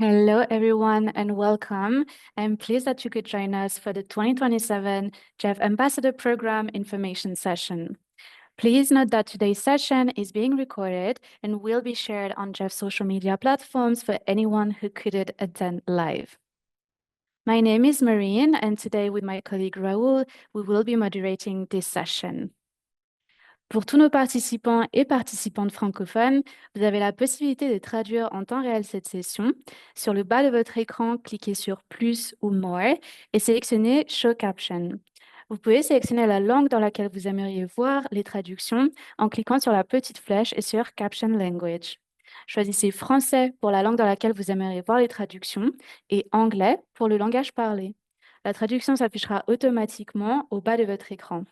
Hello, everyone, and welcome. I'm pleased that you could join us for the 2027 GEAF Ambassador Programme information session. Please note that today's session is being recorded and will be shared on GEAF social media platforms for anyone who couldn't attend live. My name is Marine, and today with my colleague Raoul, we will be moderating this session. Pour tous nos participants et participantes francophones, vous avez la possibilité de traduire en temps réel cette session. Sur le bas de votre écran, cliquez sur Plus ou More et sélectionnez Show Caption. Vous pouvez sélectionner la langue dans laquelle vous aimeriez voir les traductions en cliquant sur la petite flèche et sur Caption Language. Choisissez français pour la langue dans laquelle vous aimeriez voir les traductions et anglais pour le langage parlé. La traduction s'affichera automatiquement au bas de votre écran.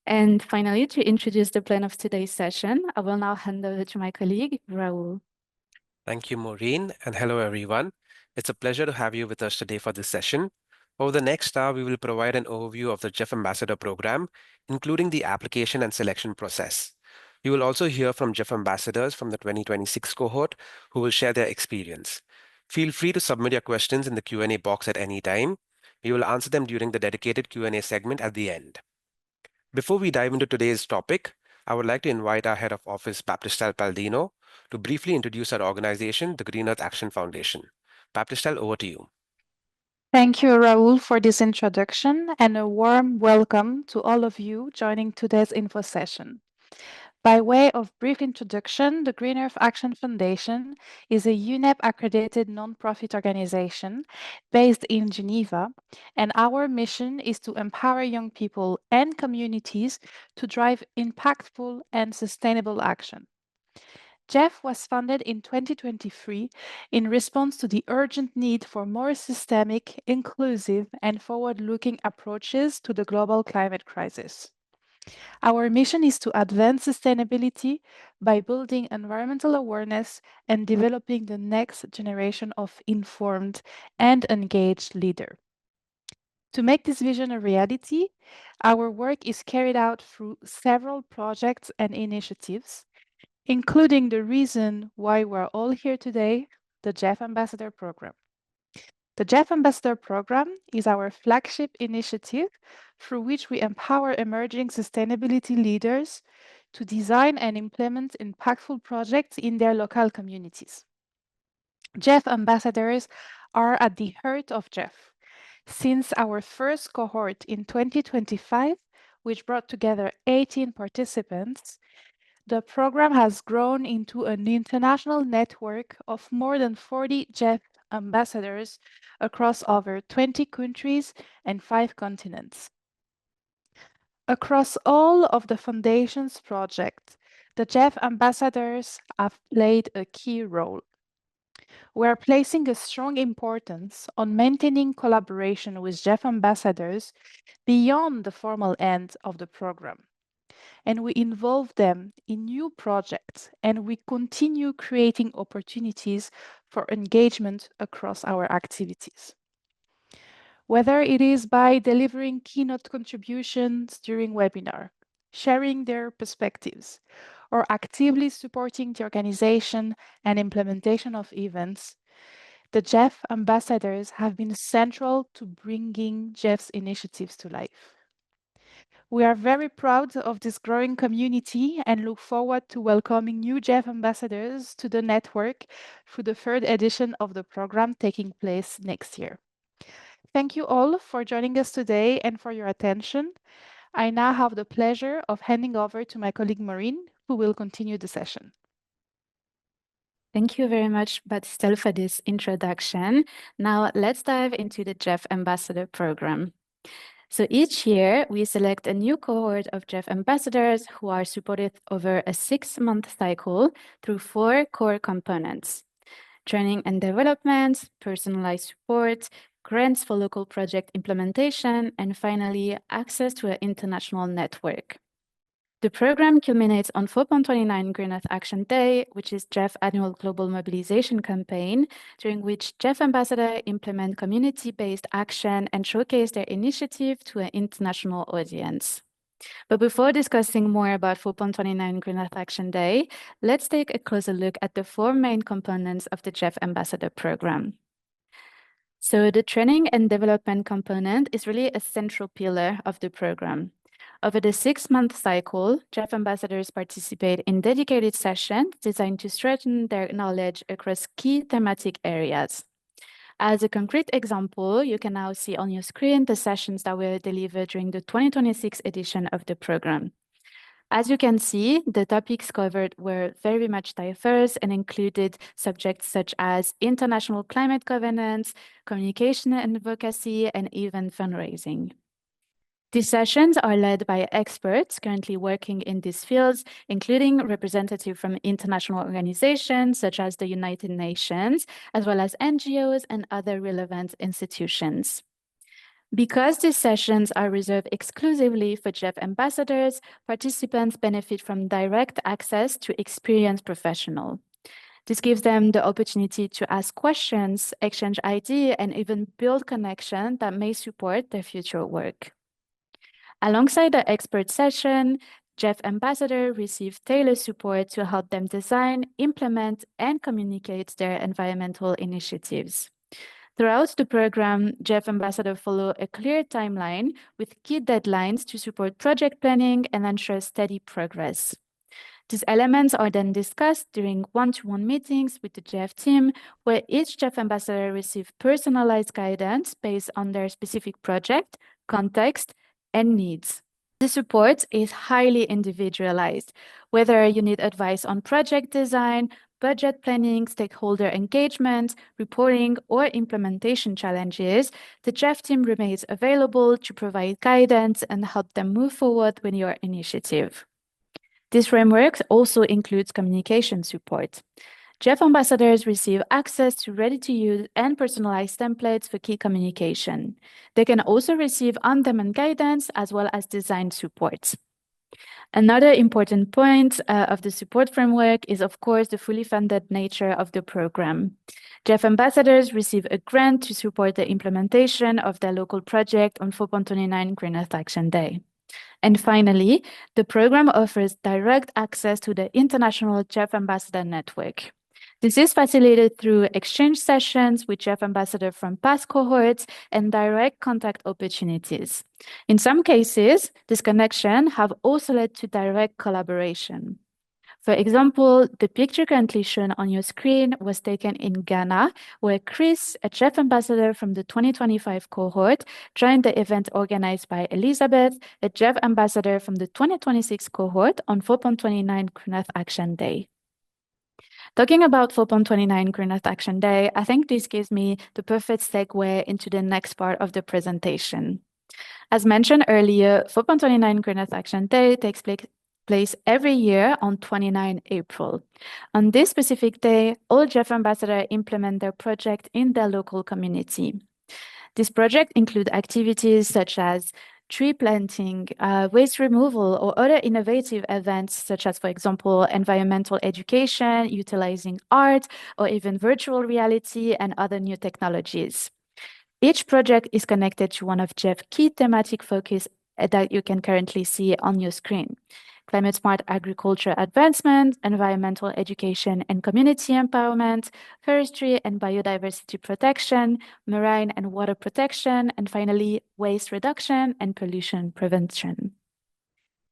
And finally, to introduce the plan of today's session, I will now hand over to my colleague, Raoul. Thank you, Maureen, and hello, everyone. It's a pleasure to have you with us today for this session. Over the next hour, we will provide an overview of the GEAF Ambassador Program, including the application and selection process. You will also hear from GEAF ambassadors from the 2026 cohort who will share their experience. Feel free to submit your questions in the Q&A box at any time. We will answer them during the dedicated Q&A segment at the end. Before we dive into today's topic, I would like to invite our Head of Office, Baptistel Paldino, to briefly introduce our organization, the Green Earth Action Foundation. Baptistel, over to you. Thank you, Raoul, for this introduction, and a warm welcome to all of you joining today's info session. By way of brief introduction, the Green Earth Action Foundation is a UNEP-accredited nonprofit organization based in Geneva, and our mission is to empower young people and communities to drive impactful and sustainable action. GEAF was founded in 2023 in response to the urgent need for more systemic, inclusive, and forward-looking approaches to the global climate crisis. Our mission is to advance sustainability by building environmental awareness and developing the next generation of informed and engaged leaders. To make this vision a reality, our work is carried out through several projects and initiatives, including the reason why we're all here today, the GEAF Ambassador Programme. The GEAF Ambassador Programme is our flagship initiative through which we empower emerging sustainability leaders to design and implement impactful projects in their local communities. GEAF ambassadors are at the heart of GEAF. Since our first cohort in 2025, which brought together 18 participants, the program has grown into an international network of more than 40 GEAF ambassadors across over 20 countries and 5 continents. Across all of the Foundation's projects, the GEAF ambassadors have played a key role. We are placing a strong importance on maintaining collaboration with GEAF ambassadors beyond the formal end of the program. And we involve them in new projects, and we continue creating opportunities for engagement across our activities. Whether it is by delivering keynote contributions during webinar, sharing their perspectives, or actively supporting the organization and implementation of events, the GEAF ambassadors have been central to bringing GEAF's initiatives to life. We are very proud of this growing community and look forward to welcoming new GEAF ambassadors to the network through the third edition of the program taking place next year. Thank you all for joining us today and for your attention. I now have the pleasure of handing over to my colleague Maureen, who will continue the session. Thank you very much, Baptistel, for this introduction. Now let's dive into the GEAF Ambassador Programme. So each year, we select a new cohort of GEAF ambassadors who are supported over a 6-month cycle through 4 core components: training and development, personalized support, grants for local project implementation, and finally, access to an international network. The program culminates on 4.29 Green Earth Action Day, which is GEAF annual global mobilization campaign, during which GEAF ambassadors implement community-based action and showcase their initiative to an international audience. But before discussing more about 4.29 Green Earth Action Day, let's take a closer look at the four main components of the GEAF Ambassador Programme. So the training and development component is really a central pillar of the program. Over the 6-month cycle, GEAF ambassadors participate in dedicated sessions designed to strengthen their knowledge across key thematic areas. As a concrete example, you can now see on your screen the sessions that were delivered during the 2026 edition of the program. As you can see, the topics covered were very much diverse and included subjects such as international climate governance, communication and advocacy, and even fundraising. These sessions are led by experts currently working in these fields, including representatives from international organizations such as the United Nations, as well as NGOs and other relevant institutions. Because these sessions are reserved exclusively for GEAF ambassadors, participants benefit from direct access to experienced professionals. This gives them the opportunity to ask questions, exchange ideas, and even build connections that may support their future work. Alongside the expert session, GEAF ambassadors receive tailored support to help them design, implement, and communicate their environmental initiatives. Throughout the program, GEAF ambassadors follow a clear timeline with key deadlines to support project planning and ensure steady progress. These elements are then discussed during one-to-one meetings with the GEAF team, where each GEAF ambassador receives personalized guidance based on their specific project, context, and needs. The support is highly individualized, whether you need advice on project design, budget planning, stakeholder engagement, reporting, or implementation challenges, the GEAF team remains available to provide guidance and help them move forward with your initiative. This framework also includes communication support. GEAF ambassadors receive access to ready-to-use and personalized templates for key communication. They can also receive on-demand guidance as well as design support. Another important point of the support framework is, of course, the fully funded nature of the program. GEAF ambassadors receive a grant to support the implementation of their local project on 4.29 Green Earth Action Day. And finally, the program offers direct access to the International GEAF Ambassador Network. This is facilitated through exchange sessions with GEAF ambassadors from past cohorts and direct contact opportunities. In some cases, this connection have also led to direct collaboration. For example, the picture currently shown on your screen was taken in Ghana, where Chris, a GEAF ambassador from the 2025 cohort, joined the event organized by Elizabeth, a GEAF ambassador from the 2026 cohort on 4.29 Green Earth Action Day. Talking about 4.29 Green Earth Action Day, I think this gives me the perfect segue into the next part of the presentation. As mentioned earlier, 4.29 Green Earth Action Day takes place every year on 29 April. On this specific day, all GEAF ambassadors implement their project in their local community. This project includes activities such as tree planting, waste removal, or other innovative events such as, for example, environmental education, utilizing art, or even virtual reality and other new technologies. Each project is connected to one of GEAF's key thematic focus that you can currently see on your screen: climate smart agriculture advancement, environmental education and community empowerment, forestry and biodiversity protection, marine and water protection, and finally, waste reduction and pollution prevention.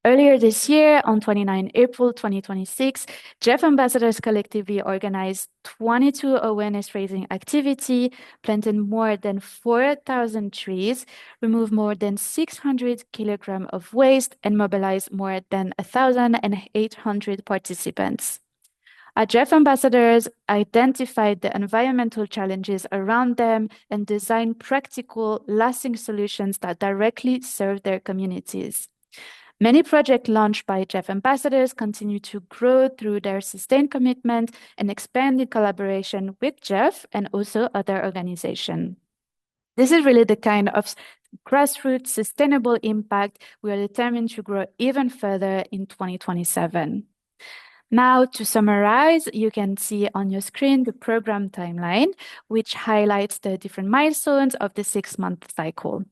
Earlier this year, on 29 April 2026, GEAF ambassadors collectively organized 22 awareness-raising activities, planted more than 4,000 trees, removed more than 600 kilograms of waste, and mobilized more than 1,800 participants. Our GEAF ambassadors identified the environmental challenges around them and designed practical, lasting solutions that directly serve their communities. Many projects launched by GEAF ambassadors continue to grow through their sustained commitment and expanded collaboration with GEAF and also other organizations. This is really the kind of grassroots sustainable impact we are determined to grow even further in 2027. Now, to summarize, you can see on your screen the program timeline, which highlights the different milestones of the 6-month cycle.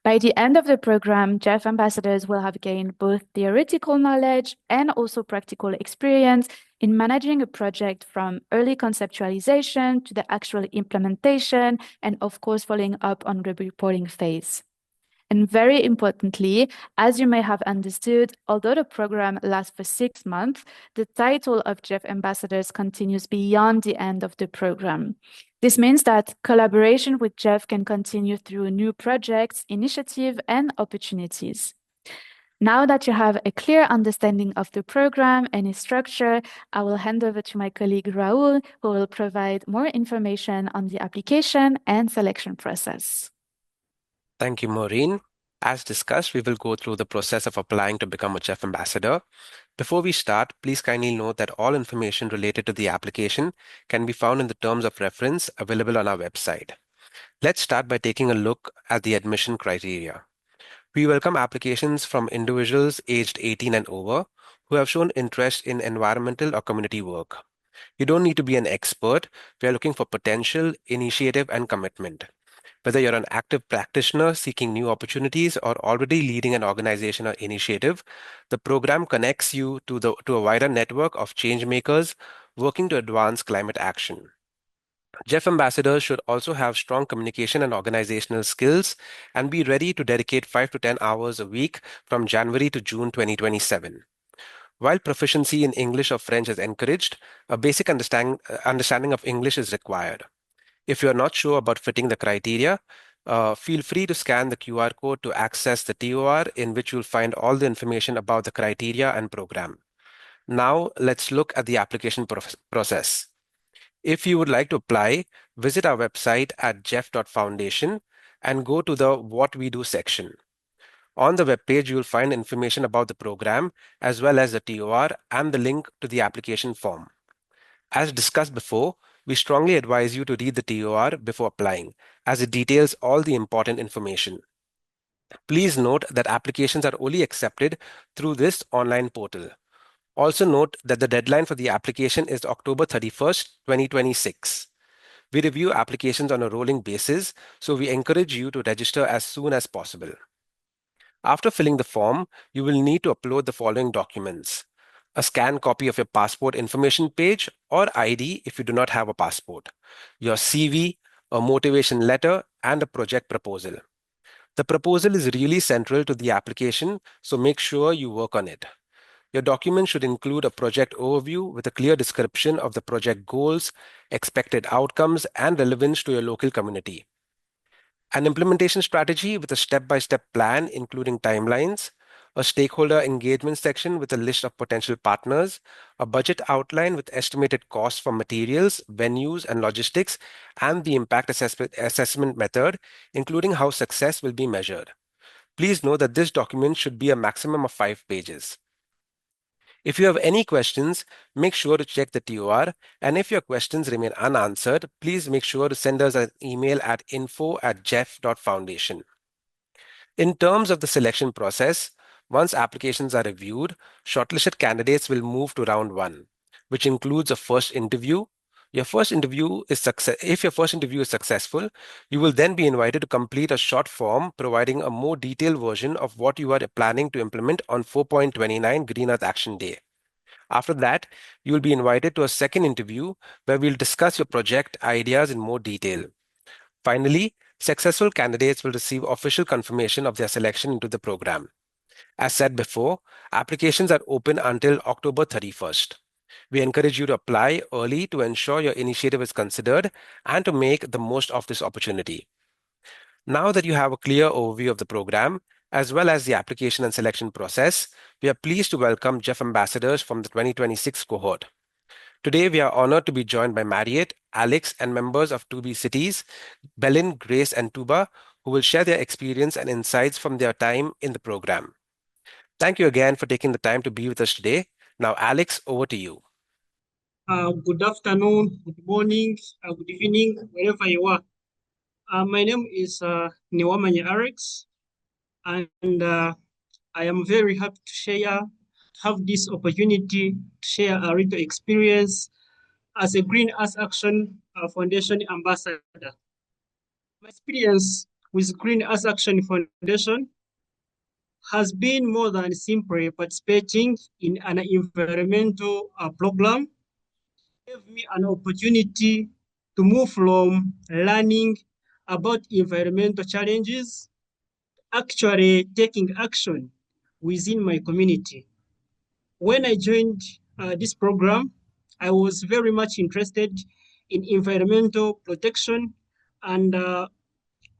By the end of the program, GEAF ambassadors will have gained both theoretical knowledge and also practical experience in managing a project from early conceptualization to the actual implementation, and of course, following up on the reporting phase. And very importantly, as you may have understood, although the program lasts for 6 months, the title of GEAF ambassadors continues beyond the end of the program. This means that collaboration with GEAF can continue through new projects, initiatives, and opportunities. Now that you have a clear understanding of the program and its structure, I will hand over to my colleague Raul, who will provide more information on the application and selection process. Thank you, Maureen. As discussed, we will go through the process of applying to become a GEAF ambassador. Before we start, please kindly note that all information related to the application can be found in the terms of reference available on our website. Let's start by taking a look at the admission criteria. We welcome applications from individuals aged 18 and over who have shown interest in environmental or community work. You don't need to be an expert. We are looking for potential, initiative, and commitment. Whether you're an active practitioner seeking new opportunities or already leading an organization or initiative, the program connects you to a wider network of change makers working to advance climate action. GEAF ambassadors should also have strong communication and organizational skills and be ready to dedicate 5 to 10 hours a week from January to June 2027. While proficiency in English or French is encouraged, a basic understanding of English is required. If you're not sure about fitting the criteria, feel free to scan the QR code to access the TOR, in which you'll find all the information about the criteria and program. Now, let's look at the application process. If you would like to apply, visit our website at geaf.foundation and go to the What We Do section. On the webpage, you will find information about the program, as well as the TOR and the link to the application form. As discussed before, we strongly advise you to read the TOR before applying, as it details all the important information. Please note that applications are only accepted through this online portal. Also note that the deadline for the application is October 31st, 2026. We review applications on a rolling basis, so we encourage you to register as soon as possible. After filling the form, you will need to upload the following documents: a scanned copy of your passport information page or ID if you do not have a passport, your CV, a motivation letter, and a project proposal. The proposal is really central to the application, so make sure you work on it. Your document should include a project overview with a clear description of the project goals, expected outcomes, and relevance to your local community. An implementation strategy with a step-by-step plan, including timelines, a stakeholder engagement section with a list of potential partners, a budget outline with estimated costs for materials, venues, and logistics, and the impact assessment method, including how success will be measured. Please know that this document should be a maximum of 5 pages. If you have any questions, make sure to check the TOR, and if your questions remain unanswered, please make sure to send us an email at info@geaf.foundation. In terms of the selection process, once applications are reviewed, shortlisted candidates will move to round 1, which includes a first interview. If your first interview is successful, you will then be invited to complete a short form providing a more detailed version of what you are planning to implement on 4.29 Green Earth Action Day. After that, you will be invited to a second interview where we'll discuss your project ideas in more detail. Finally, successful candidates will receive official confirmation of their selection into the program. As said before, applications are open until October 31st. We encourage you to apply early to ensure your initiative is considered and to make the most of this opportunity. Now that you have a clear overview of the program, as well as the application and selection process, we are pleased to welcome GEAF ambassadors from the 2026 cohort. Today, we are honored to be joined by Marriott, Alex, and members of 2B Cities, Belen, Grace, and Tuba, who will share their experience and insights from their time in the program. Thank you again for taking the time to be with us today. Now, Alex, over to you. Good afternoon, good morning, good evening, wherever you are. My name is Niwamanya Alex, and I am very happy to have this opportunity to share a little experience as a Green Earth Action Foundation ambassador. My experience with Green Earth Action Foundation has been more than simply participating in an environmental program. It gave me an opportunity to move from learning about environmental challenges, actually taking action within my community. When I joined this program, I was very much interested in environmental protection and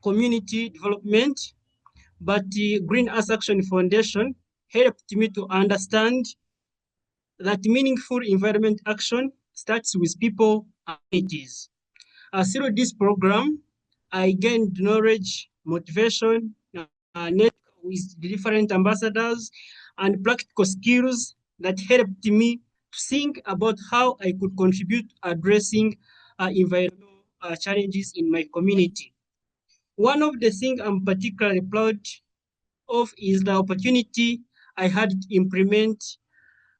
community development, but the Green Earth Action Foundation helped me to understand that meaningful environment action starts with people and communities. Through this program, I gained knowledge, motivation, network with different ambassadors, and practical skills that helped me to think about how I could contribute addressing environmental challenges in my community. One of the things I'm particularly proud of is the opportunity I had to implement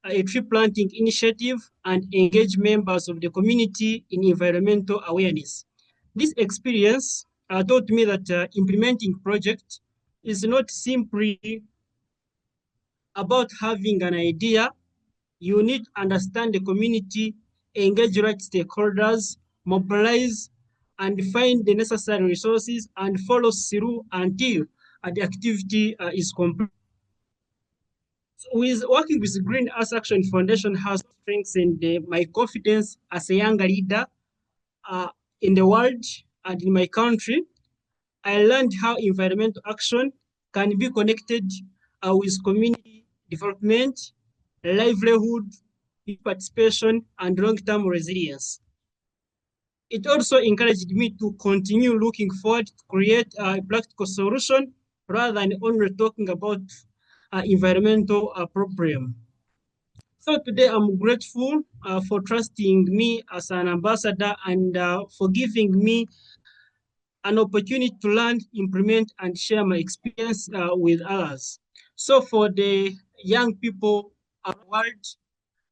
a tree planting initiative and engage members of the community in environmental awareness. This experience taught me that implementing projects is not simply about having an idea. You need to understand the community, engage right stakeholders, mobilize, and find the necessary resources and follow through until the activity is complete. With working with the Green Earth Action Foundation has strengthened my confidence as a young leader in the world and in my country. I learned how environmental action can be connected with community development, livelihood, participation, and long-term resilience. It also encouraged me to continue looking forward to create a practical solution rather than only talking about environmental problem. So today I'm grateful for trusting me as an ambassador and for giving me an opportunity to learn, implement, and share my experience with others. So for the young people around the world,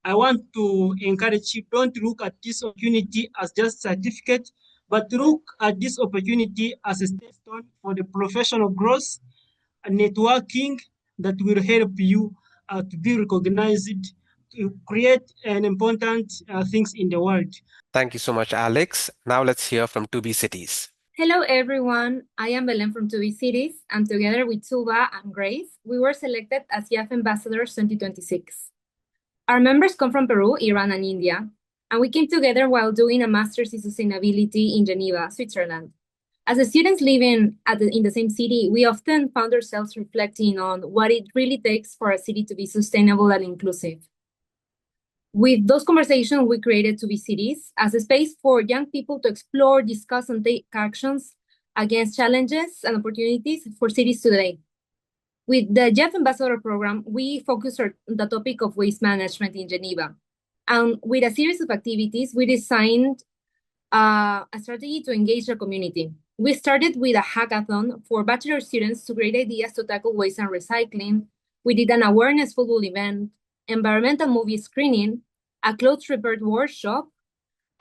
I want to encourage you, don't look at this opportunity as just certificate, but look at this opportunity as a stepping stone for the professional growth and networking that will help you to be recognized, to create an important things in the world. Thank you so much, Alex. Now let's hear from 2B Cities. Hello, everyone. I am Belen from 2B Cities, and together with Tuba and Grace, we were selected as GEAF Ambassadors 2026. Our members come from Peru, Iran, and India, and we came together while doing a master's in sustainability in Geneva, Switzerland. As the students living in the same city, we often found ourselves reflecting on what it really takes for a city to be sustainable and inclusive. With those conversations, we created 2B Cities as a space for young people to explore, discuss, and take actions against challenges and opportunities for cities today. With the GEAF Ambassador Programme, we focus on the topic of waste management in Geneva. And with a series of activities, we designed a strategy to engage the community. We started with a hackathon for bachelor students to create ideas to tackle waste and recycling. We did an awareness football event, environmental movie screening, a clothes repair workshop,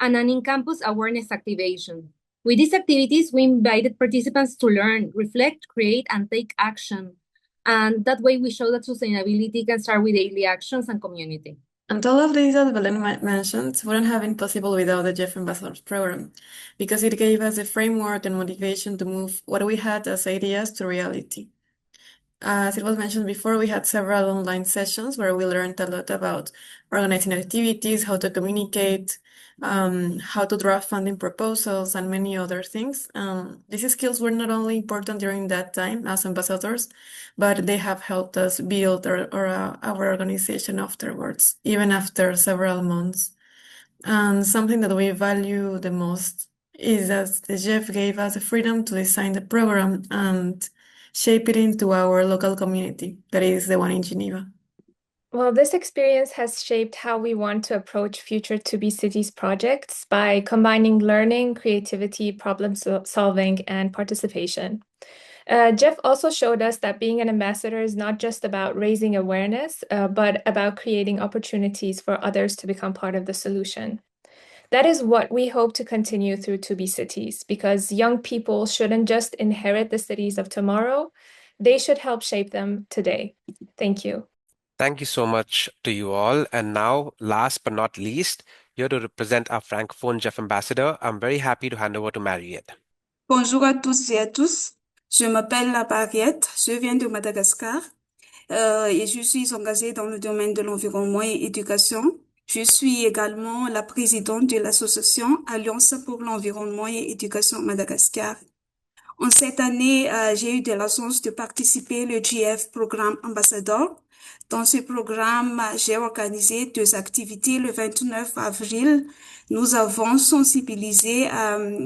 and an in-campus awareness activation. With these activities, we invited participants to learn, reflect, create, and take action. And that way we show that sustainability can start with daily actions and community. And all of these that Belen mentioned wouldn't have been possible without the GEAF Ambassadors Program, because it gave us a framework and motivation to move what we had as ideas to reality. As it was mentioned before, we had several online sessions where we learned a lot about organizing activities, how to communicate, how to draft funding proposals, and many other things. These skills were not only important during that time as ambassadors, but they have helped us build our organization afterwards, even after several months. And something that we value the most is that the GEAF gave us the freedom to design the program and shape it into our local community, that is the one in Geneva. Well, this experience has shaped how we want to approach future 2B Cities projects by combining learning, creativity, problem solving, and participation. GEAF also showed us that being an ambassador is not just about raising awareness, but about creating opportunities for others to become part of the solution. That is what we hope to continue through To Be Cities, because young people shouldn't just inherit the cities of tomorrow, they should help shape them today. Thank you. Thank you so much to you all. And now, last but not least, here to represent our Francophone GEAF Ambassador, I'm very happy to hand over to Mariette. Bonjour à tous et à tous. Je m'appelle Mariette, je viens de Madagascar et je suis engagée dans le domaine de l'environnement et éducation. Je suis également la présidente de l'association Alliance pour l'environnement et éducation Madagascar. En cette année, j'ai eu de la chance de participer au GEAF Programme Ambassador. Dans ce programme, j'ai organisé 2 activités le 29 avril. Nous avons sensibilisé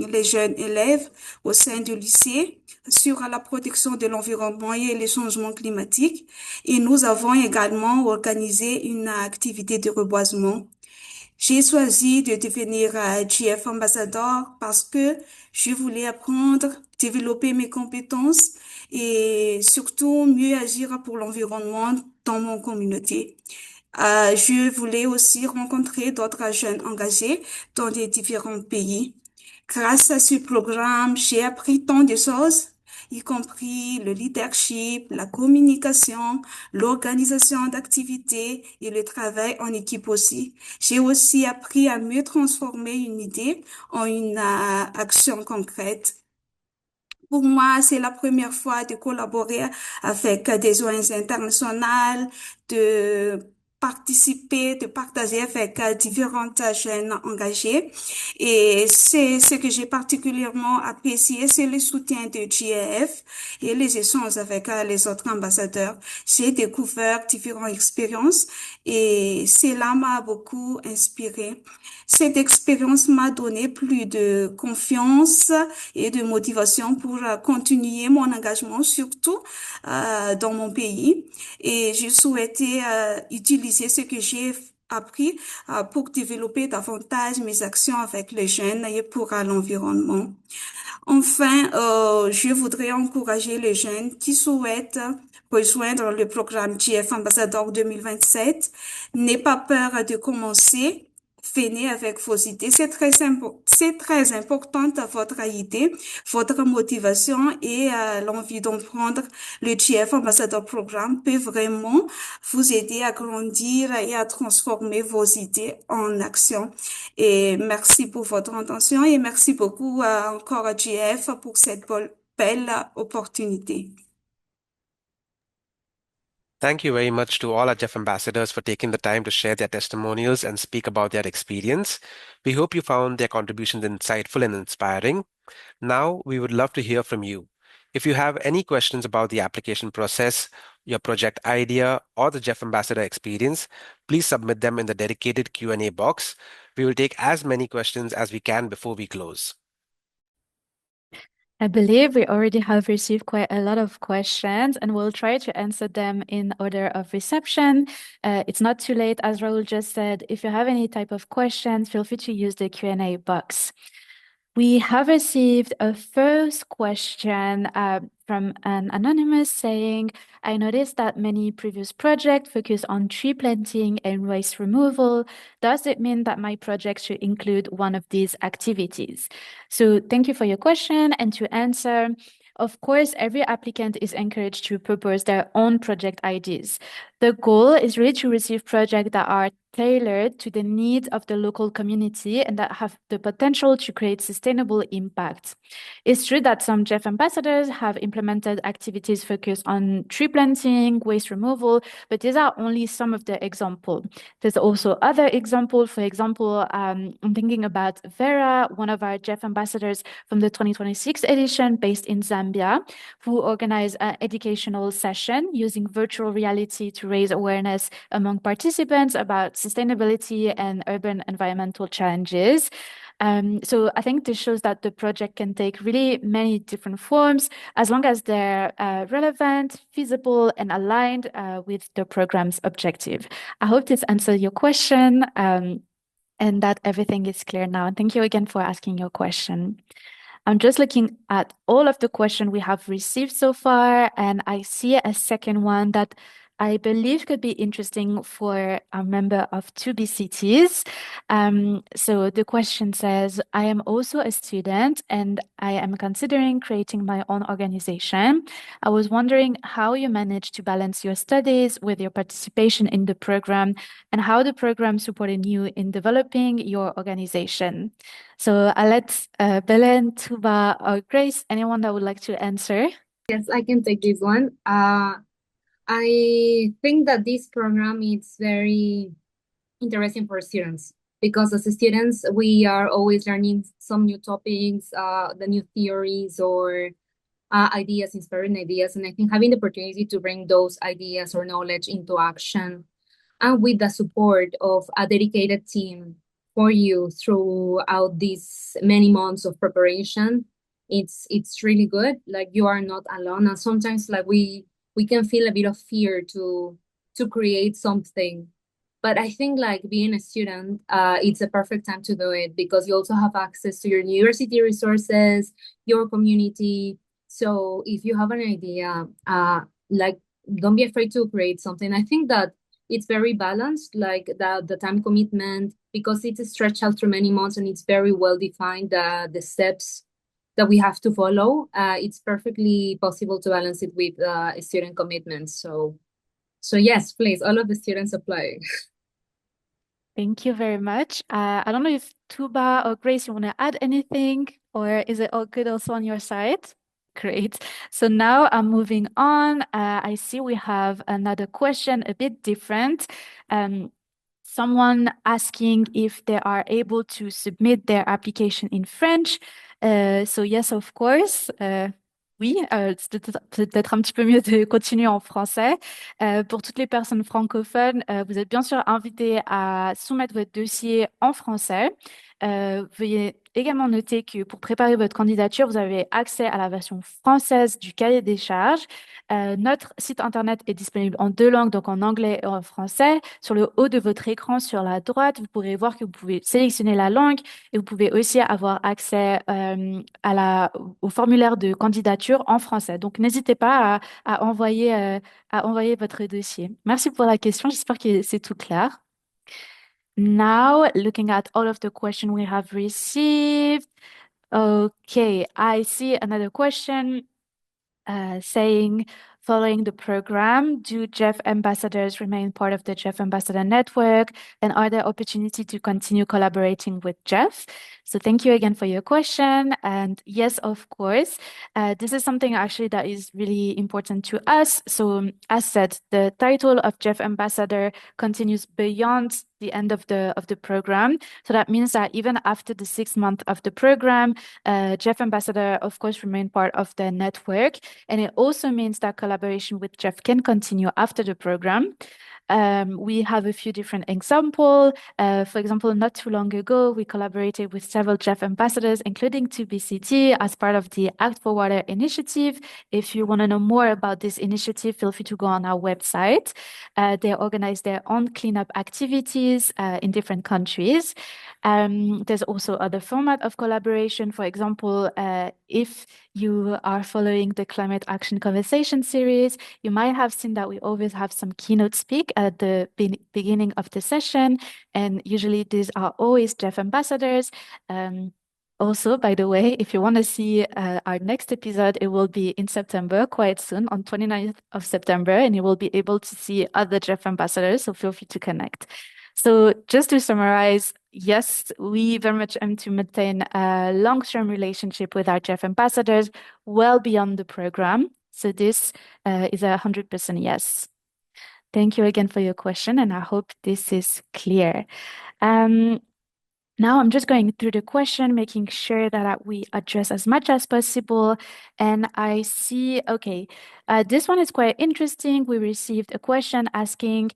les jeunes élèves au sein du lycée sur la protection de l'environnement et les changements climatiques. Et nous avons également organisé une activité de reboisement. J'ai choisi de devenir GEAF Ambassador parce que je voulais apprendre, développer mes compétences et surtout mieux agir pour l'environnement dans mon communauté. Je voulais aussi rencontrer d'autres jeunes engagés dans les différents pays. Grâce à ce programme, j'ai appris tant de choses, y compris le leadership, la communication, l'organisation d'activités et le travail en équipe aussi. J'ai aussi appris à mieux transformer une idée en une action concrète. Pour moi, c'est la première fois de collaborer avec des ONG internationales, de participer, de partager avec différentes jeunes engagés. Et c'est ce que j'ai particulièrement apprécié, c'est le soutien de GEF et les échanges avec les autres ambassadeurs. J'ai découvert différentes expériences et cela m'a beaucoup inspiré. Cette expérience m'a donné plus de confiance et de motivation pour continuer mon engagement, surtout dans mon pays. Et je souhaitais utiliser ce que j'ai appris pour développer davantage mes actions avec les jeunes et pour l'environnement. Enfin, je voudrais encourager les jeunes qui souhaitent rejoindre le programme GEAF Ambassador 2027. N'aie pas peur de commencer. Venez avec vos idées. C'est très important votre idée, votre motivation et l'envie d'apprendre. Le GEAF Ambassador Programme peut vraiment vous aider à grandir et à transformer vos idées en action. Et merci pour votre attention et merci beaucoup encore à GEAF pour cette belle opportunité. Thank you very much to all our GEAF ambassadors for taking the time to share their testimonials and speak about their experience. We hope you found their contributions insightful and inspiring. Now, we would love to hear from you. If you have any questions about the application process, your project idea, or the GEAF ambassador experience, please submit them in the dedicated Q&A box. We will take as many questions as we can before we close. I believe we already have received quite a lot of questions and we'll try to answer them in order of reception. It's not too late, as Raul just said. If you have any type of questions, feel free to use the Q&A box. We have received a first question from an anonymous saying, I noticed that many previous projects focus on tree planting and waste removal. Does it mean that my project should include one of these activities? So thank you for your question. And to answer, of course, every applicant is encouraged to propose their own project ideas. The goal is really to receive projects that are tailored to the needs of the local community and that have the potential to create sustainable impact. It's true that some GEAF ambassadors have implemented activities focused on tree planting, waste removal, but these are only some of the examples. There's also other examples. For example, I'm thinking about Vera, one of our GEAF ambassadors from the 2026 edition based in Zambia, who organized an educational session using virtual reality to raise awareness among participants about sustainability and urban environmental challenges. So I think this shows that the project can take really many different forms as long as they're relevant, feasible, and aligned with the program's objective. I hope this answers your question and that everything is clear now. And thank you again for asking your question. I'm just looking at all of the questions we have received so far, and I see a second one that I believe could be interesting for a member of 2BCTs. So the question says, I am also a student and I am considering creating my own organization. I was wondering how you manage to balance your studies with your participation in the program and how the program supported you in developing your organization. So I'll let Belen, Tuba, or Grace, anyone that would like to answer. Yes, I can take this one. I think that this program is very interesting for students because as students, we are always learning some new topics, the new theories or ideas, inspiring ideas. And I think having the opportunity to bring those ideas or knowledge into action and with the support of a dedicated team for you throughout these many months of preparation, it's really good. Like you are not alone. And sometimes like we can feel a bit of fear to create something. But I think like being a student, it's a perfect time to do it because you also have access to your university resources, your community. So if you have an idea, like don't be afraid to create something. I think that it's very balanced, like the time commitment, because it's stretched out through many months and it's very well defined, the steps that we have to follow. It's perfectly possible to balance it with student commitment. So yes, please, all of the students apply. Thank you very much. I don't know if Tuba or Grace, you want to add anything, or is it all good also on your side? Great. So now I'm moving on. I see we have another question, a bit different. Someone asking if they are able to submit their application in French. So yes, of course. Oui, c'est peut-être un petit peu mieux de continuer en français. Pour toutes les personnes francophones, vous êtes bien sûr invités à soumettre votre dossier en français. Veuillez également noter que pour préparer votre candidature, vous avez accès à la version française du cahier des charges. Notre site internet est disponible en 2 langues, donc en anglais et en français. Sur le haut de votre écran, sur la droite, vous pourrez voir que vous pouvez sélectionner la langue et vous pouvez aussi avoir accès au formulaire de candidature en français. Donc, n'hésitez pas à envoyer votre dossier. Merci pour la question. J'espère que c'est tout clair. Now, looking at all of the questions we have received. Okay, I see another question saying, following the program, do GEAF ambassadors remain part of the GEAF ambassador network? And are there opportunities to continue collaborating with GEAF? So thank you again for your question. And yes, of course, this is something actually that is really important to us. So as said, the title of GEAF ambassador continues beyond the end of the program. So that means that even after the 6th month of the program, GEAF ambassador, of course, remain part of the network. And it also means that collaboration with GEAF can continue after the program. We have a few different examples. For example, not too long ago, we collaborated with several GEAF ambassadors, including 2BCT, as part of the Act for Water initiative. If you want to know more about this initiative, feel free to go on our website. They organize their own cleanup activities in different countries. There's also other format of collaboration. For example, if you are following the Climate Action Conversation series, you might have seen that we always have some keynote speak at the beginning of the session. And usually these are always GEAF ambassadors. Also, by the way, if you want to see our next episode, it will be in September, quite soon, on 29th of September, and you will be able to see other GEAF ambassadors, so feel free to connect. So just to summarize, yes, we very much aim to maintain a long-term relationship with our GEAF ambassadors well beyond the program. So this is 100% yes. Thank you again for your question, and I hope this is clear. Now I'm just going through the question, making sure that we address as much as possible. And I see, okay, this one is quite interesting. We received a question asking,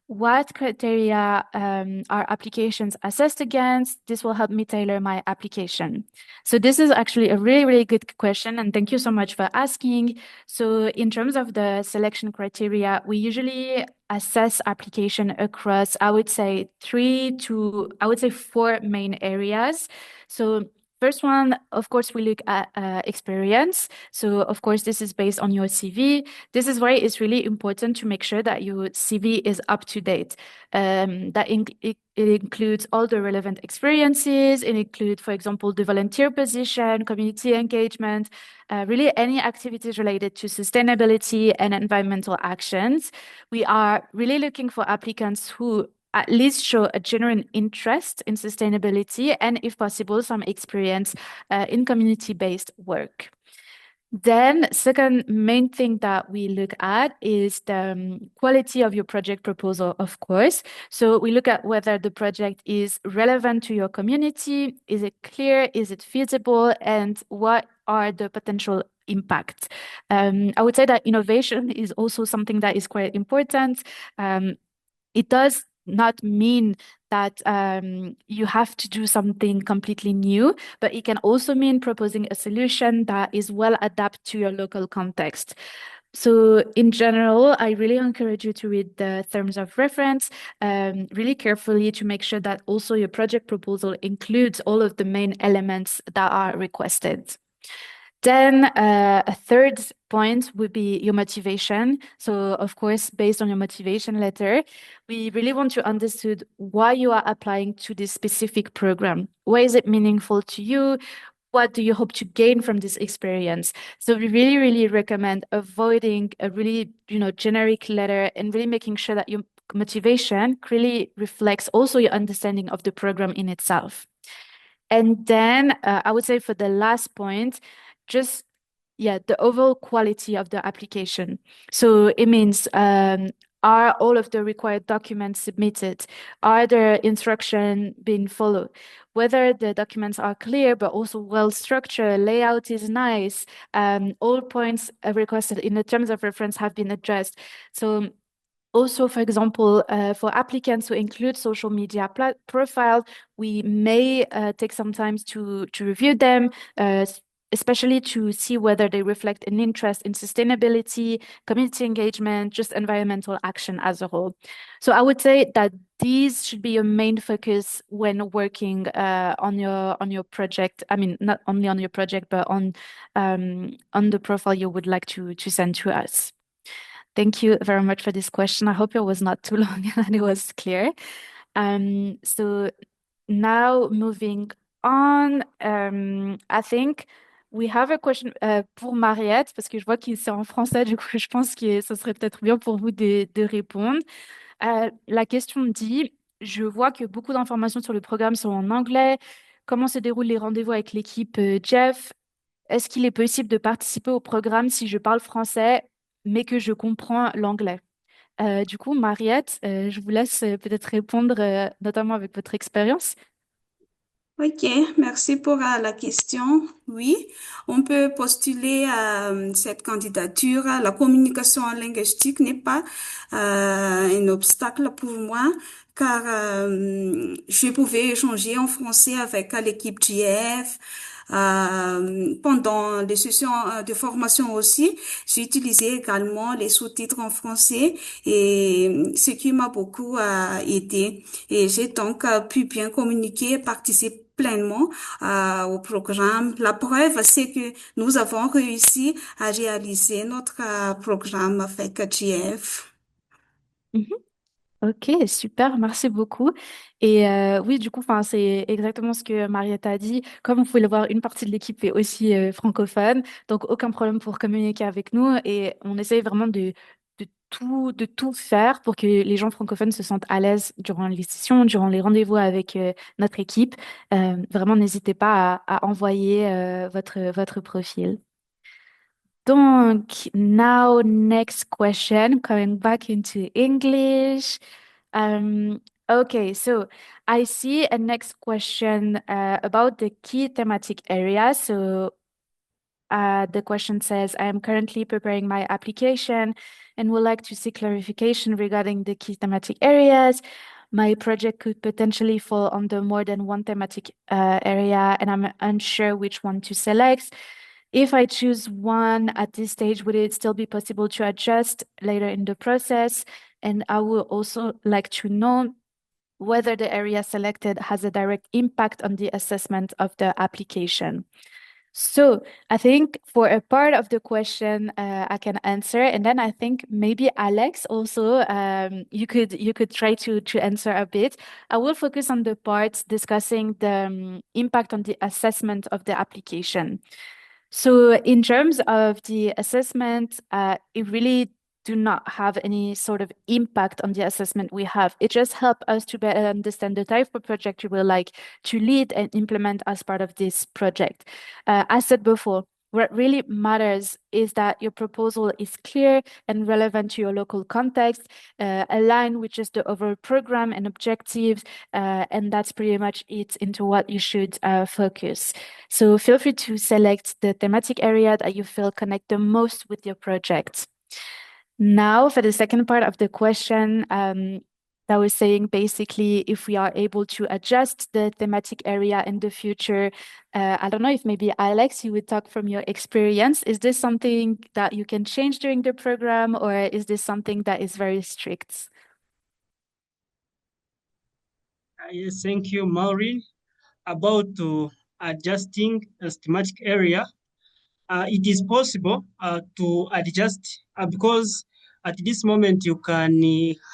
what criteria are applications assessed against? This will help me tailor my application. So this is actually a really, really good question, and thank you so much for asking. So in terms of the selection criteria, we usually assess application across, I would say, 4 main areas. So first one, of course, we look at experience. So, of course, this is based on your CV. This is why it's really important to make sure that your CV is up to date. It includes all the relevant experiences. It includes, for example, the volunteer position, community engagement, really any activities related to sustainability and environmental actions. We are really looking for applicants who at least show a genuine interest in sustainability and, if possible, some experience in community-based work. Then, second main thing that we look at is the quality of your project proposal, of course. So we look at whether the project is relevant to your community, is it clear, is it feasible, and what are the potential impacts. I would say that innovation is also something that is quite important. It does not mean that you have to do something completely new, but it can also mean proposing a solution that is well adapted to your local context. So in general, I really encourage you to read the terms of reference really carefully to make sure that also your project proposal includes all of the main elements that are requested. Then a third point would be your motivation. So, of course, based on your motivation letter, we really want to understand why you are applying to this specific program. Why is it meaningful to you? What do you hope to gain from this experience? So we really, really recommend avoiding a really, generic letter and really making sure that your motivation really reflects also your understanding of the program in itself. And then I would say for the last point, just the overall quality of the application. So it means are all of the required documents submitted? Are the instructions being followed? Whether the documents are clear but also well structured, layout is nice, all points requested in the terms of reference have been addressed. So also, for example, for applicants who include social media profile, we may take some time to review them, especially to see whether they reflect an interest in sustainability, community engagement, just environmental action as a whole. So I would say that these should be your main focus when working on your project. I mean, not only on your project, but on the profile you would like to send to us. Thank you very much for this question. I hope it was not too long and it was clear. So now moving on, I think we have a question pour Mariette, parce que je vois que c'est en français, du coup, je pense que ce serait peut-être bien pour vous de répondre. La question dit, je vois que beaucoup d'informations sur le programme sont en anglais. Comment se déroulent les rendez-vous avec l'équipe GEAF? Est-ce qu'il est possible de participer au programme si je parle français, mais que je comprends l'anglais? Du coup, Mariette, je vous laisse peut-être répondre, notamment avec votre expérience. Ok, merci pour la question. Oui, on peut postuler à cette candidature. La communication linguistique n'est pas un obstacle pour moi car je pouvais échanger en français avec l'équipe GEAF. Pendant les sessions de formation aussi, j'ai utilisé également les sous-titres en français et ce qui m'a beaucoup aidé. Et j'ai donc pu bien communiquer et participer pleinement au programme. La preuve, c'est que nous avons réussi à réaliser notre programme avec GEAF. Ok, super, merci beaucoup. Et oui, du coup, c'est exactement ce que Mariette a dit. Comme vous pouvez le voir, une partie de l'équipe est aussi francophone, donc aucun problème pour communiquer avec nous. Et on essaye vraiment de tout faire pour que les gens francophones se sentent à l'aise durant les sessions, durant les rendez-vous avec notre équipe. Vraiment, n'hésitez pas à envoyer votre profil. Donc, now next question, coming back into English. Okay, so I see a next question about the key thematic areas. So the question says, I am currently preparing my application and would like to seek clarification regarding the key thematic areas. My project could potentially fall under more than one thematic area, and I'm unsure which one to select. If I choose one at this stage, would it still be possible to adjust later in the process? And I would also like to know whether the area selected has a direct impact on the assessment of the application. So I think for a part of the question, I can answer, and then I think maybe Alex also, you could try to answer a bit. I will focus on the parts discussing the impact on the assessment of the application. So in terms of the assessment, it really do not have any sort of impact on the assessment we have. It just helps us to better understand the type of project you will like to lead and implement as part of this project. As said before, what really matters is that your proposal is clear and relevant to your local context, aligned with just the overall program and objectives, and that's pretty much it into what you should focus. So feel free to select the thematic area that you feel connect the most with your project. Now, for the second part of the question, that was saying basically if we are able to adjust the thematic area in the future. I don't know if maybe Alex, you would talk from your experience. Is this something that you can change during the program, or is this something that is very strict? Yes, thank you, Maureen. About adjusting a thematic area, it is possible to adjust because at this moment you can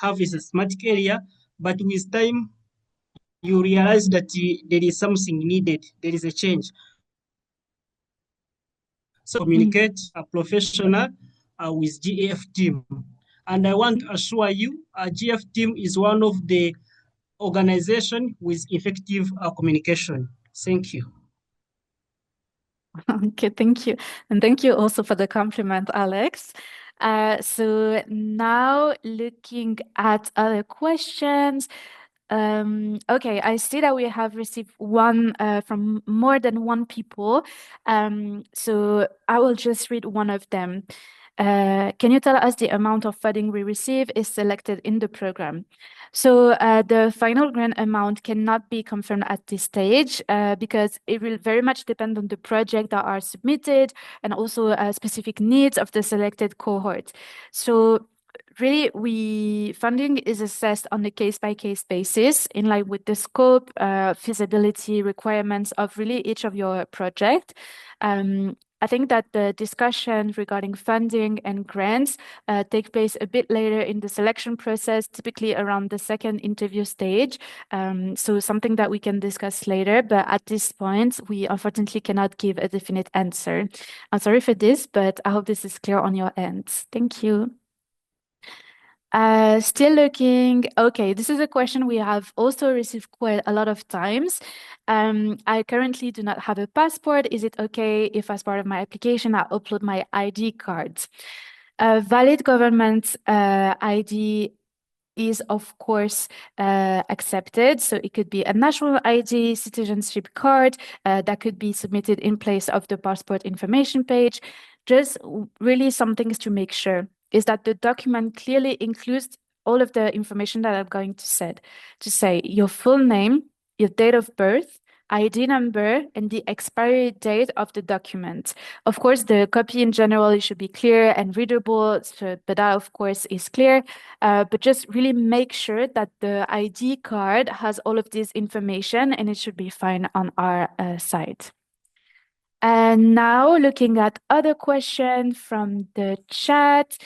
have a thematic area, but with time you realize that there is something needed, there is a change. So communicate a professional with GEAF team. And I want to assure you, GEAF team is one of the organization with effective communication. Thank you. Okay, thank you. And thank you also for the compliment, Alex. So now looking at other questions. Okay, I see that we have received one from more than one people. So I will just read one of them. Can you tell us the amount of funding we receive is selected in the program? So the final grant amount cannot be confirmed at this stage because it will very much depend on the project that are submitted and also specific needs of the selected cohort. So really, funding is assessed on a case-by-case basis in line with the scope, feasibility requirements of really each of your project. I think that the discussion regarding funding and grants take place a bit later in the selection process, typically around the second interview stage. So something that we can discuss later, but at this point, we unfortunately cannot give a definite answer. I'm sorry for this, but I hope this is clear on your end. Thank you. Still looking. Okay, this is a question we have also received quite a lot of times. I currently do not have a passport. Is it okay if as part of my application I upload my ID cards? A valid government ID is of course accepted. So it could be a national ID, citizenship card that could be submitted in place of the passport information page. Just really some things to make sure is that the document clearly includes all of the information that I'm going to say your full name, your date of birth, ID number, and the expiry date of the document. Of course, the copy in general should be clear and readable, but that of course is clear. But just really make sure that the ID card has all of this information and it should be fine on our side. And now looking at other questions from the chat.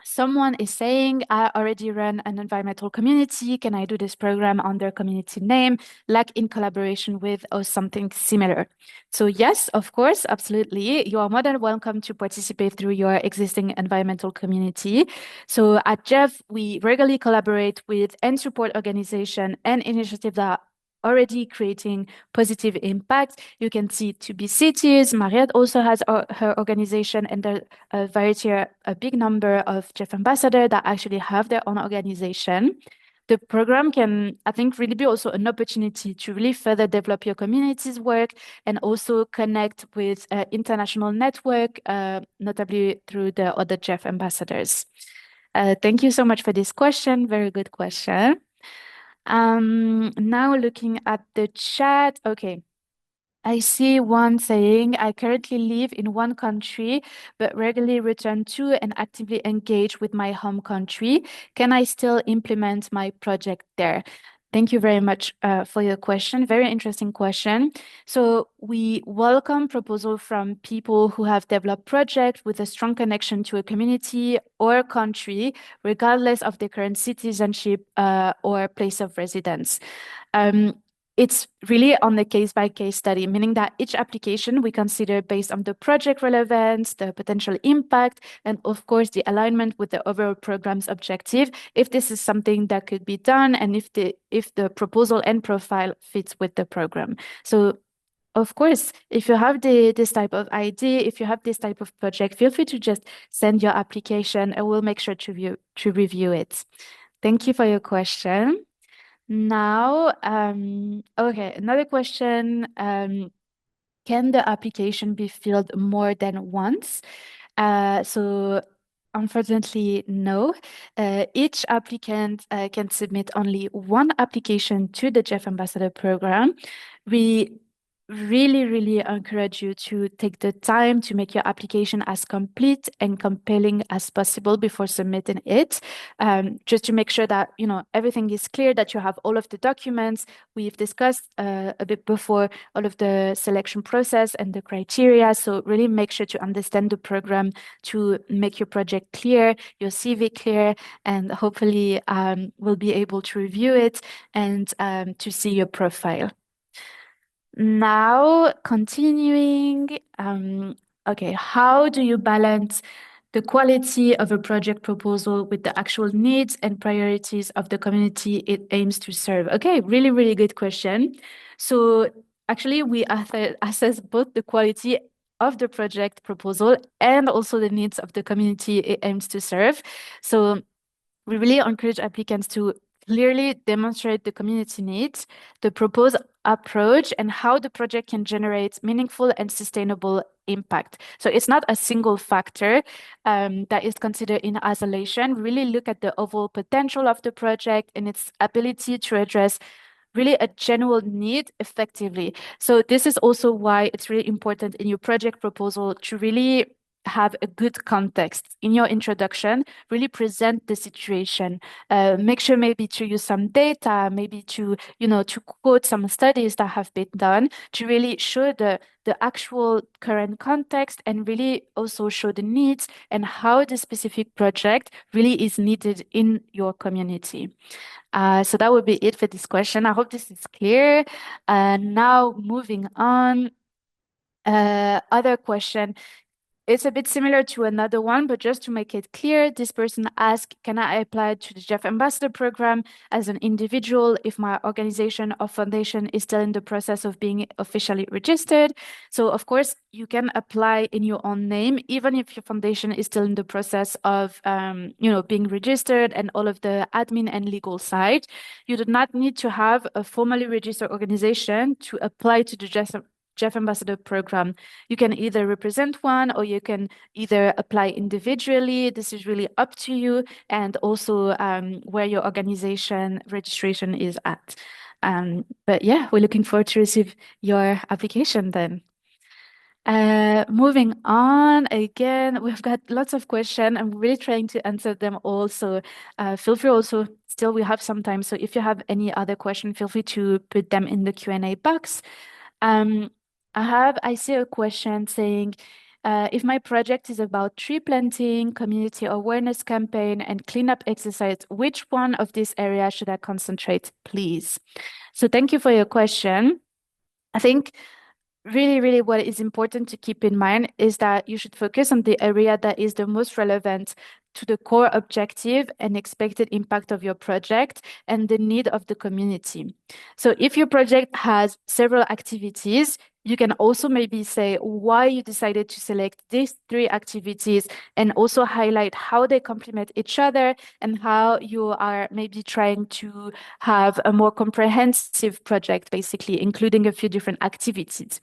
Someone is saying, I already run an environmental community. Can I do this program under community name, like in collaboration with or something similar? So yes, of course, absolutely. You are more than welcome to participate through your existing environmental community. So at GEAF, we regularly collaborate with and support organizations and initiatives that already creating positive impact. You can see To Be Cities. Mariette also has her organization, and there are a big number of GEAF ambassadors that actually have their own organization. The program can, I think, really be also an opportunity to really further develop your community's work and also connect with international network, notably through the other GEAF ambassadors. Thank you so much for this question. Very good question. Now looking at the chat. Okay. I see one saying, I currently live in one country, but regularly return to and actively engage with my home country. Can I still implement my project there? Thank you very much for your question. Very interesting question. So we welcome proposal from people who have developed projects with a strong connection to a community or country, regardless of their current citizenship or place of residence. It's really on the case-by-case study, meaning that each application we consider based on the project relevance, the potential impact, and of course the alignment with the overall program's objective, if this is something that could be done and if the proposal and profile fits with the program. So of course, if you have this type of idea, if you have this type of project, feel free to just send your application and we'll make sure to review it. Thank you for your question. Now, okay, another question. Can the application be filled more than once? So unfortunately, no. Each applicant can submit only one application to the GEAF Ambassador Program. We really encourage you to take the time to make your application as complete and compelling as possible before submitting it, just to make sure that everything is clear, that you have all of the documents. We've discussed a bit before all of the selection process and the criteria, so really make sure to understand the program to make your project clear, your CV clear, and hopefully we'll be able to review it and to see your profile. Now, continuing, okay, how do you balance the quality of a project proposal with the actual needs and priorities of the community it aims to serve? Okay, really good question. So actually, we assess both the quality of the project proposal and also the needs of the community it aims to serve. So we really encourage applicants to clearly demonstrate the community needs, the proposed approach, and how the project can generate meaningful and sustainable impact. So it's not a single factor that is considered in isolation. Really look at the overall potential of the project and its ability to address really a genuine need effectively. So this is also why it's really important in your project proposal to really have a good context in your introduction, really present the situation, make sure maybe to use some data, maybe to quote some studies that have been done to really show the actual current context and really also show the needs and how the specific project really is needed in your community. So that would be it for this question. I hope this is clear. Now moving on, other question. It's a bit similar to another one, but just to make it clear, this person asked, can I apply to the GEAF Ambassador Program as an individual if my organization or foundation is still in the process of being officially registered? So of course, you can apply in your own name, even if your foundation is still in the process of being registered and all of the admin and legal side. You do not need to have a formally registered organization to apply to the GEAF Ambassador Program. You can either represent one or you can either apply individually. This is really up to you, and also where your organization registration is at. But yeah, we're looking forward to receive your application then. Moving on, again, we've got lots of questions. I'm really trying to answer them all. So feel free also, still we have some time. So if you have any other question, feel free to put them in the Q&A box. I see a question saying, if my project is about tree planting, community awareness campaign, and cleanup exercise, which one of these areas should I concentrate, please? So thank you for your question. I think really what is important to keep in mind is that you should focus on the area that is the most relevant to the core objective and expected impact of your project and the need of the community. So if your project has several activities, you can also maybe say why you decided to select these 3 activities and also highlight how they complement each other and how you are maybe trying to have a more comprehensive project, basically, including a few different activities.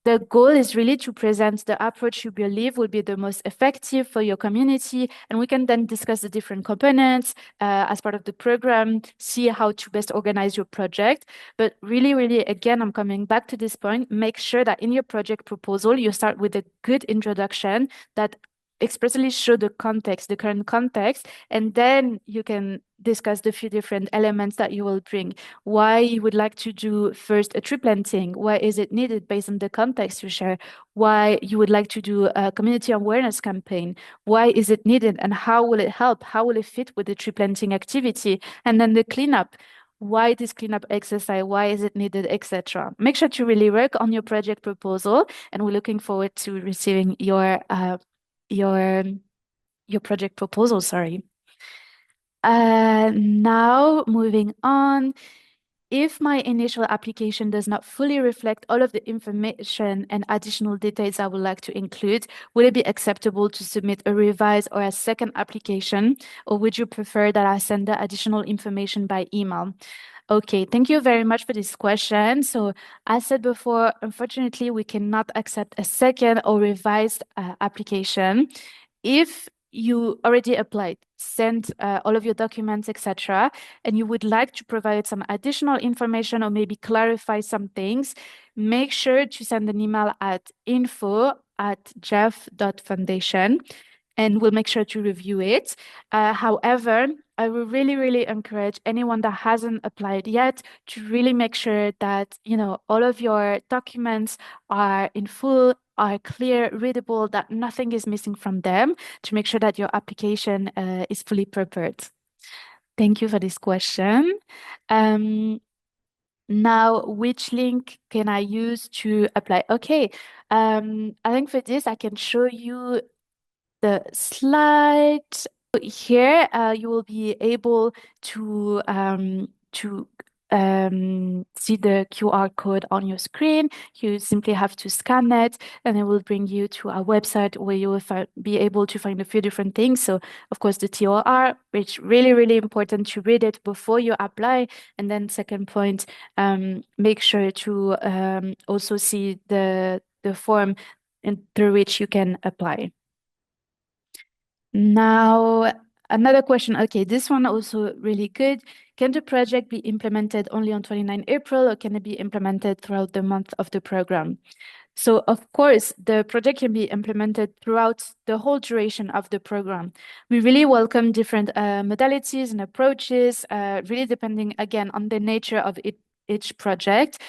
The goal is really to present the approach you believe will be the most effective for your community, and we can then discuss the different components as part of the program, see how to best organize your project. But really, really, again, I'm coming back to this point, make sure that in your project proposal, you start with a good introduction that expressly show the context, the current context, and then you can discuss the few different elements that you will bring. Why you would like to do first a tree planting? Why is it needed based on the context you share? Why you would like to do a community awareness campaign? Why is it needed and how will it help? How will it fit with the tree planting activity? And then the cleanup. Why this cleanup exercise? Why is it needed, etc. Make sure to really work on your project proposal, and we're looking forward to receiving your project proposal, sorry. Now moving on. If my initial application does not fully reflect all of the information and additional details I would like to include, would it be acceptable to submit a revised or a second application, or would you prefer that I send the additional information by email? Okay, thank you very much for this question. So as said before, unfortunately, we cannot accept a second or revised application. If you already applied, sent all of your documents, etc., and you would like to provide some additional information or maybe clarify some things, make sure to send an email at info@geaf.foundation, and we'll make sure to review it. However, I will really, really encourage anyone that hasn't applied yet to really make sure that, all of your documents are in full, are clear, readable, that nothing is missing from them, to make sure that your application is fully prepared. Thank you for this question. Now, which link can I use to apply? Okay, I think for this, I can show you the slide. Here, you will be able to see the QR code on your screen. You simply have to scan it, and it will bring you to our website where you will be able to find a few different things. So, of course, the TOR, which really, really important to read it before you apply. And then second point, make sure to also see the form through which you can apply. Now, another question. Okay, this one also really good. Can the project be implemented only on 29 April, or can it be implemented throughout the month of the program? So, of course, the project can be implemented throughout the whole duration of the program. We really welcome different modalities and approaches, really depending, again, on the nature of each project.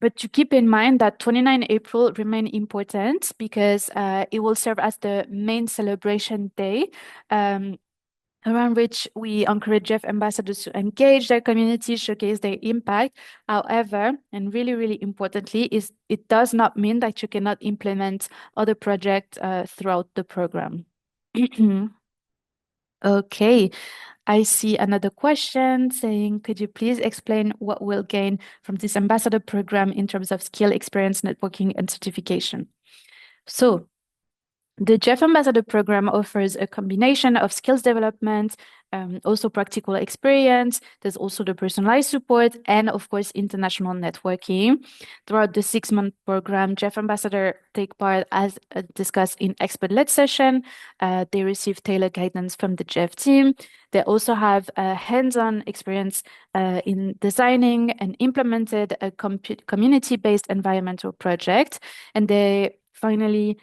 But to keep in mind that 29 April remain important because it will serve as the main celebration day around which we encourage GEAF ambassadors to engage their community, showcase their impact. However, and really, really importantly, is it does not mean that you cannot implement other projects throughout the program. Okay. I see another question saying, could you please explain what we'll gain from this ambassador program in terms of skill, experience, networking, and certification? So the GEAF Ambassador Program offers a combination of skills development, also practical experience. There's also the personalized support and, of course, international networking. Throughout the 6-month program, GEAF Ambassador take part, as discussed, in expert-led session. They receive tailored guidance from the GEAF team. They also have hands-on experience in designing and implemented a community-based environmental project. And they finally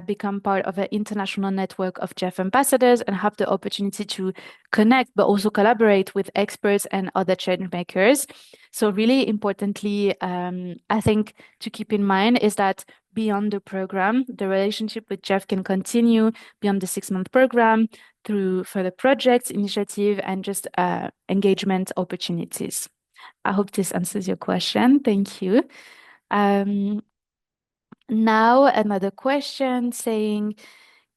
become part of an international network of GEAF ambassadors and have the opportunity to connect, but also collaborate with experts and other change makers. So really importantly, I think to keep in mind is that beyond the program, the relationship with GEAF can continue beyond the 6-month program through further projects, initiative, and just engagement opportunities. I hope this answers your question. Thank you. Now, another question saying,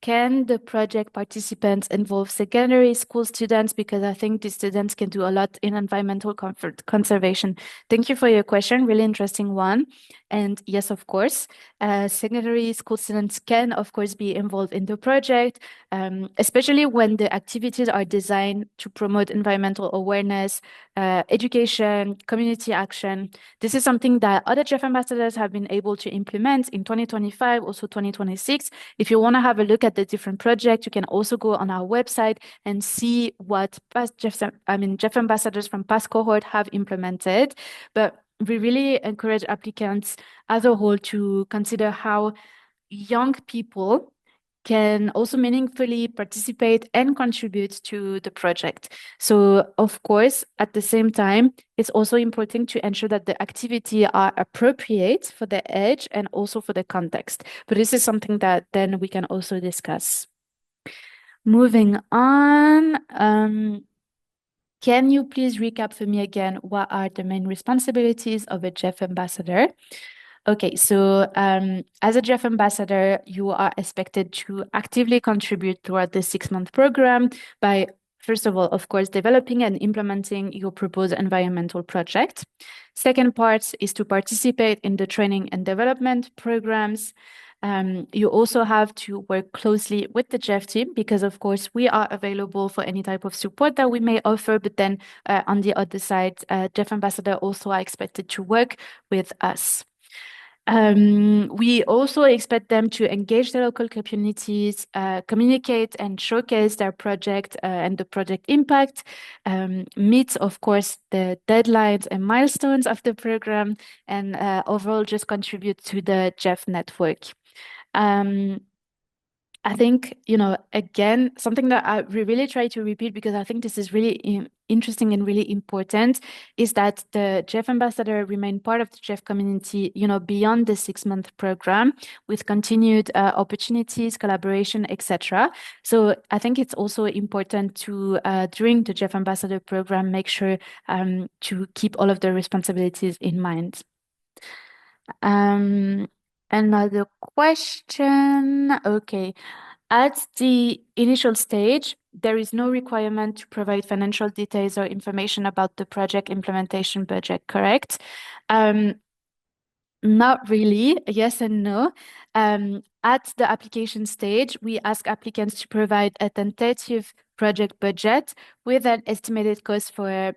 can the project participants involve secondary school students? Because I think the students can do a lot in environmental conservation. Thank you for your question, really interesting one. And yes, of course, secondary school students can, of course, be involved in the project, especially when the activities are designed to promote environmental awareness, education, community action. This is something that other GEAF ambassadors have been able to implement in 2025, also 2026. If you want to have a look at the different projects, you can also go on our website and see what past GEAF ambassadors from past cohort have implemented. But we really encourage applicants as a whole to consider how young people can also meaningfully participate and contribute to the project. So, of course, at the same time, it's also important to ensure that the activity are appropriate for the age and also for the context. But this is something that then we can also discuss. Moving on, can you please recap for me again what are the main responsibilities of a GEAF ambassador? Okay, so as a GEAF ambassador, you are expected to actively contribute throughout the 6-month program by, first of all, of course, developing and implementing your proposed environmental project. Second part is to participate in the training and development programs. You also have to work closely with the GEAF team because, of course, we are available for any type of support that we may offer. But then on the other side, GEAF ambassador also are expected to work with us. We also expect them to engage the local communities, communicate and showcase their project and the project impact, meet, of course, the deadlines and milestones of the program, and overall just contribute to the GEAF network. I think, again, something that we really try to repeat because I think this is really interesting and really important is that the GEAF ambassador remain part of the GEAF community, beyond the 6-month program with continued opportunities, collaboration, etc. So I think it's also important to, during the GEAF ambassador program, make sure to keep all of the responsibilities in mind. Another question. Okay. At the initial stage, there is no requirement to provide financial details or information about the project implementation budget, correct? Not really, yes and no. At the application stage, we ask applicants to provide a tentative project budget with an estimated cost for a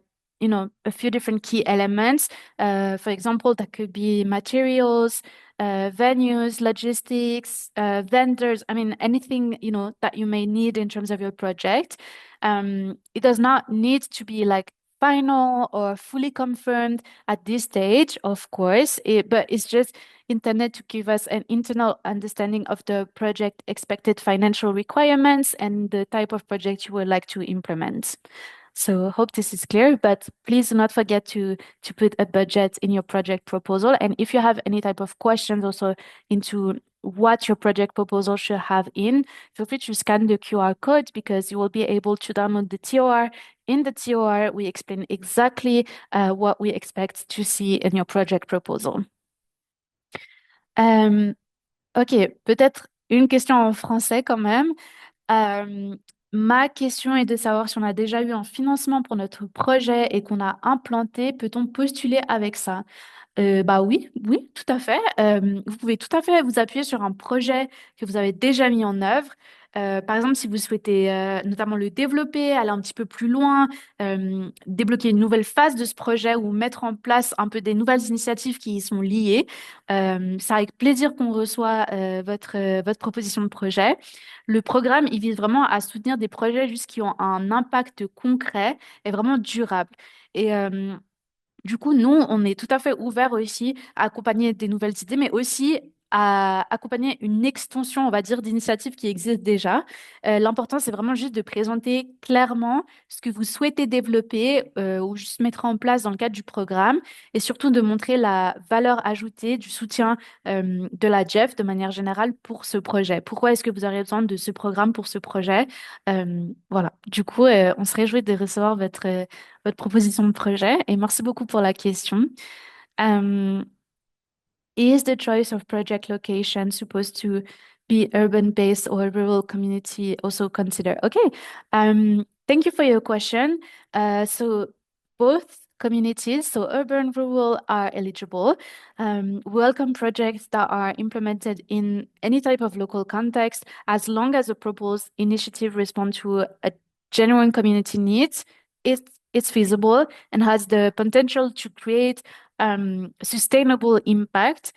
few different key elements. For example, that could be materials, venues, logistics, vendors. I mean, anything, that you may need in terms of your project. It does not need to be like final or fully confirmed at this stage, of course, but it's just intended to give us an internal understanding of the project expected financial requirements and the type of project you would like to implement. So hope this is clear, but please do not forget to put a budget in your project proposal. And if you have any type of questions also into what your project proposal should have in, feel free to scan the QR code because you will be able to download the TOR. In the TOR, we explain exactly what we expect to see in your project proposal. Ok, peut-être une question en français quand même. Ma question est de savoir si on a déjà eu un financement pour notre projet et qu'on a implanté, peut-on postuler avec ça? Bah oui, tout à fait. Vous pouvez tout à fait vous appuyer sur un projet que vous avez déjà mis en œuvre. Par exemple, si vous souhaitez notamment le développer, aller un petit peu plus loin, débloquer une nouvelle phase de ce projet ou mettre en place un peu des nouvelles initiatives qui y sont liées, c'est avec plaisir qu'on reçoit votre proposition de projet. Le programme, il vise vraiment à soutenir des projets juste qui ont un impact concret et vraiment durable. Et du coup, nous, on est tout à fait ouvert aussi à accompagner des nouvelles idées, mais aussi à accompagner une extension, on va dire, d'initiatives qui existent déjà. L'important, c'est vraiment juste de présenter clairement ce que vous souhaitez développer ou juste mettre en place dans le cadre du programme et surtout de montrer la valeur ajoutée du soutien de la GEAF de manière générale pour ce projet. Pourquoi est-ce que vous aurez besoin de ce programme pour ce projet? Voilà. Du coup, on se réjouit de recevoir votre proposition de projet et merci beaucoup pour la question. Is the choice of project location supposed to be urban-based or rural community also considered? Okay, thank you for your question. So both communities, so urban, rural, are eligible. Welcome projects that are implemented in any type of local context, as long as the proposed initiative responds to a genuine community needs. It's feasible and has the potential to create sustainable impact.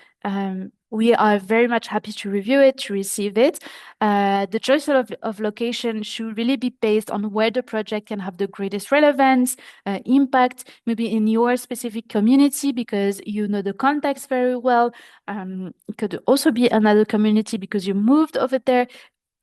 We are very much happy to review it, to receive it. The choice of location should really be based on where the project can have the greatest relevance, impact, maybe in your specific community because you know the context very well. It could also be another community because you moved over there,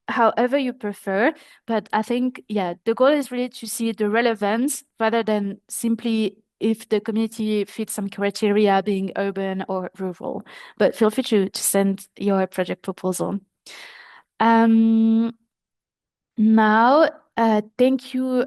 however you prefer. But I think, yeah, the goal is really to see the relevance rather than simply if the community fits some criteria being urban or rural. But feel free to send your project proposal. Now, thank you.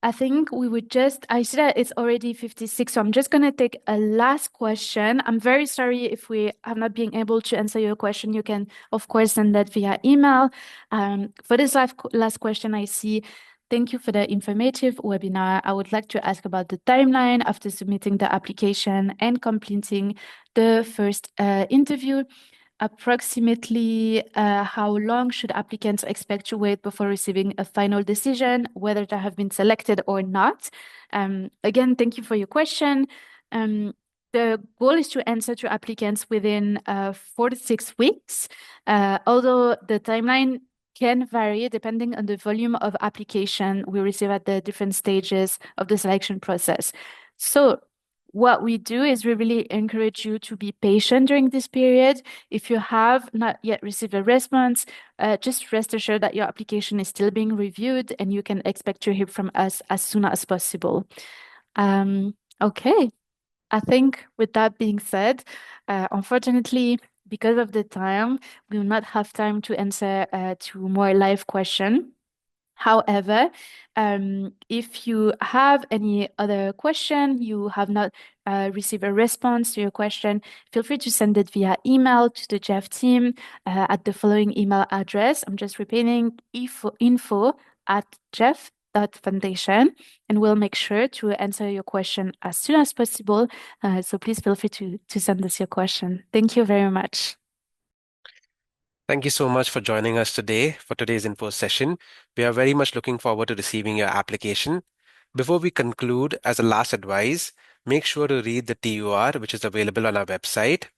I think we would I see that it's already 56, so I'm just going to take a last question. I'm very sorry if we have not been able to answer your question. You can, of course, send that via email. For this last question, I see, thank you for the informative webinar. I would like to ask about the timeline after submitting the application and completing the first interview. Approximately how long should applicants expect to wait before receiving a final decision, whether they have been selected or not? Again, thank you for your question. The goal is to answer to applicants within 4 to 6 weeks, although the timeline can vary depending on the volume of application we receive at the different stages of the selection process. So what we do is we really encourage you to be patient during this period. If you have not yet received a response, just rest assured that your application is still being reviewed and you can expect to hear from us as soon as possible. Okay, I think with that being said, unfortunately, because of the time, we will not have time to answer to more live questions. However, if you have any other question, you have not received a response to your question, feel free to send it via email to the GEAF team at the following email address. I'm just repeating info@geaf.foundation, and we'll make sure to answer your question as soon as possible. So please feel free to send us your question. Thank you very much. Thank you so much for joining us today for today's info session. We are very much looking forward to receiving your application. Before we conclude, as a last advice, make sure to read the TUR, which is available on our website,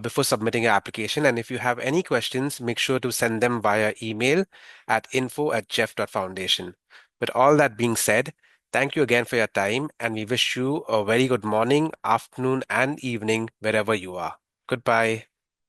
before submitting your application. And if you have any questions, make sure to send them via email at info@geaf.foundation. With all that being said, thank you again for your time, and we wish you a very good morning, afternoon, and evening wherever you are. Goodbye.